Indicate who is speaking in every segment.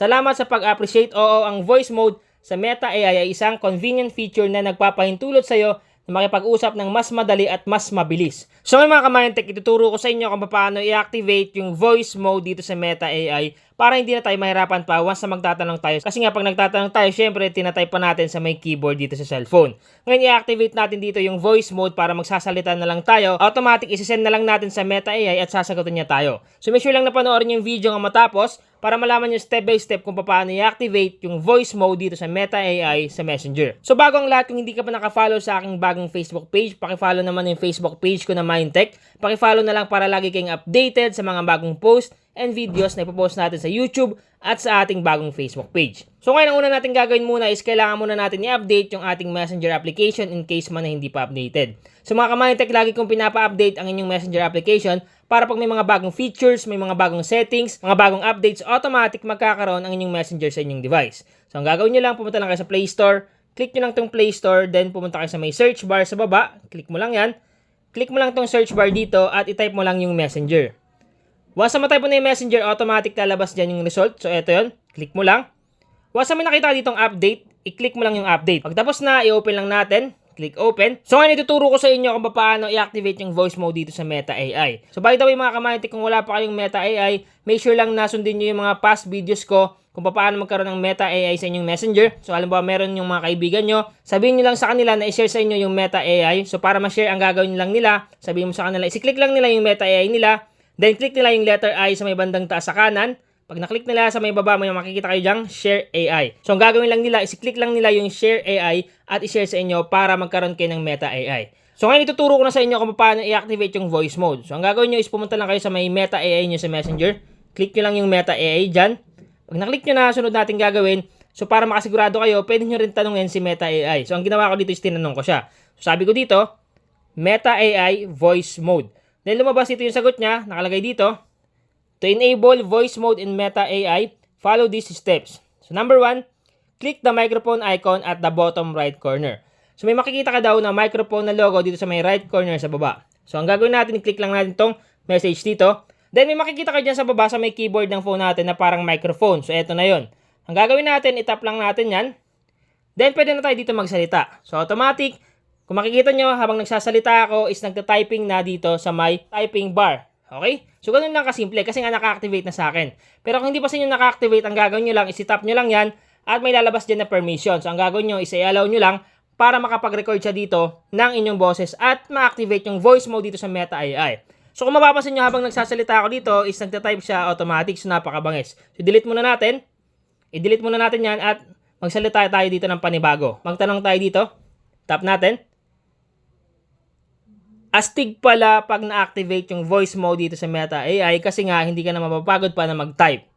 Speaker 1: Salamat sa pag-appreciate. Oo, ang voice mode sa Meta AI ay isang convenient feature na nagpapahintulot sa iyo na makipag-usap ng mas madali at mas mabilis. So mga kamayontek, ituturo ko sa inyo kung paano i-activate yung voice mode dito sa Meta AI para hindi na tayo mahirapan pa once na magtatanong tayo. Kasi nga pag nagtatanong tayo, syempre tinatype pa natin sa may keyboard dito sa cellphone. Ngayon i-activate natin dito yung voice mode para magsasalita na lang tayo. Automatic isisend na lang natin sa Meta AI at sasagutin niya tayo. So make sure lang na panoorin yung video nga matapos para malaman nyo step by step kung paano i-activate yung voice mode dito sa Meta AI sa Messenger. So bago ang lahat, kung hindi ka pa nakafollow sa aking bagong Facebook page, pakifollow naman yung Facebook page ko na Mindtech. Pakifollow na lang para lagi kayong updated sa mga bagong post and videos na ipopost natin sa YouTube at sa ating bagong Facebook page. So ngayon ang una natin gagawin muna is kailangan muna natin i-update yung ating Messenger application in case man na hindi pa updated. So mga ka-Mindtech, lagi kong pinapa-update ang inyong Messenger application para pag may mga bagong features, may mga bagong settings, mga bagong updates, automatic magkakaroon ang inyong Messenger sa inyong device. So ang gagawin nyo lang, pumunta lang kayo sa Play Store, click nyo lang tong Play Store, then pumunta kayo sa may search bar sa baba, click mo lang yan, click mo lang tong search bar dito at itype mo lang yung Messenger. Once na matype mo na yung Messenger, automatic lalabas dyan yung result. So eto yun, click mo lang. Once na may nakita ditong update, i-click mo lang yung update. Pagtapos na, i-open lang natin. Click open. So ngayon ituturo ko sa inyo kung paano i-activate yung voice mode dito sa Meta AI. So by the way mga ka-Mindtech, kung wala pa kayong Meta AI, make sure lang na sundin nyo yung mga past videos ko kung paano magkaroon ng Meta AI sa inyong Messenger. So alam ba, meron yung mga kaibigan nyo, sabihin nyo lang sa kanila na i-share sa inyo yung Meta AI. So para ma-share, ang gagawin lang nila, sabihin mo sa kanila, i-click lang nila yung Meta AI nila, then click nila yung letter I sa may bandang taas sa kanan. Pag naklik nila sa may baba, may makikita kayo dyang Share AI. So ang gagawin lang nila, i-click lang nila yung Share AI at i-share sa inyo para magkaroon kayo ng Meta AI. So ngayon ituturo ko na sa inyo kung paano i-activate yung voice mode. So ang gagawin nyo is pumunta lang kayo sa may Meta AI nyo sa Messenger. Click nyo lang yung Meta AI dyan. Pag naklik nyo na, sunod natin gagawin. So para makasigurado kayo, pwede nyo rin tanungin si Meta AI. So ang ginawa ko dito is tinanong ko siya. So sabi ko dito, Meta AI voice mode. Then lumabas dito yung sagot niya, nakalagay dito. To enable voice mode in Meta AI, follow these steps. So number 1, click the microphone icon at the bottom right corner. So may makikita ka daw na microphone na logo dito sa may right corner sa baba. So ang gagawin natin, i-click lang natin tong message dito. Then may makikita ka dyan sa baba sa may keyboard ng phone natin na parang microphone. So eto na yon. Ang gagawin natin, itap lang natin yan. Then pwede na tayo dito magsalita. So automatic, kung makikita nyo habang nagsasalita ako is nagta-typing na dito sa may typing bar. Okay? So, ganun lang kasimple kasi nga naka-activate na sa akin. Pero kung hindi pa sa inyo naka-activate, ang gagawin nyo lang is i-tap nyo lang yan at may lalabas dyan na permission. So, ang gagawin nyo is i-allow nyo lang para makapag-record siya dito ng inyong boses at ma-activate yung voice mode dito sa Meta AI. So, kung mapapansin nyo habang nagsasalita ako dito is nagta-type siya automatic. So, napakabangis. So, delete muna natin. I-delete muna natin yan at magsalita tayo dito ng panibago. Magtanong tayo dito. Tap natin. Astig pala pag na-activate yung voice mode dito sa Meta AI kasi nga hindi ka na mapapagod pa na mag-type.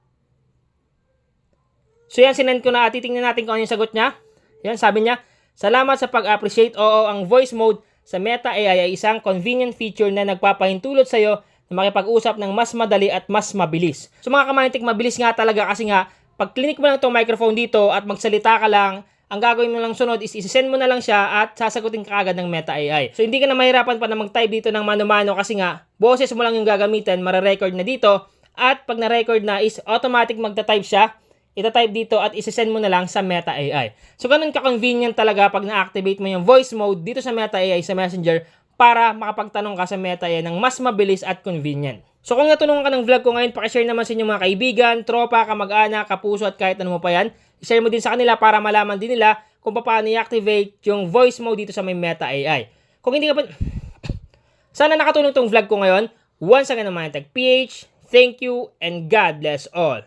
Speaker 1: So yan, sinend ko na at titingnan natin kung ano yung sagot niya. Yan, sabi niya, salamat sa pag-appreciate. Oo, ang voice mode sa Meta AI ay isang convenient feature na nagpapahintulot sa iyo na makipag-usap ng mas madali at mas mabilis. So mga ka-Mindtech, mabilis nga talaga kasi nga pag click mo lang itong microphone dito at magsalita ka lang, ang gagawin mo lang sunod is isisend mo na lang siya at sasagutin ka agad ng Meta AI. So hindi ka na mahirapan pa na mag-type dito ng mano-mano kasi nga boses mo lang yung gagamitin, mare-record na dito at pag na-record na is automatic magta-type siya, ita-type dito at isisend mo na lang sa Meta AI. So ganun ka-convenient talaga pag na-activate mo yung voice mode dito sa Meta AI sa Messenger para makapagtanong ka sa Meta AI ng mas mabilis at convenient. So kung natulungan ka ng vlog ko ngayon, pakishare naman sa inyong mga kaibigan, tropa, kamag-anak, kapuso at kahit ano mo pa yan. I-share mo din sa kanila para malaman din nila kung paano i-activate yung voice mode dito sa may Meta AI. Kung hindi ka pa... Sana nakatulong tong vlog ko ngayon. Once again, Mindtech PH, thank you and God bless all.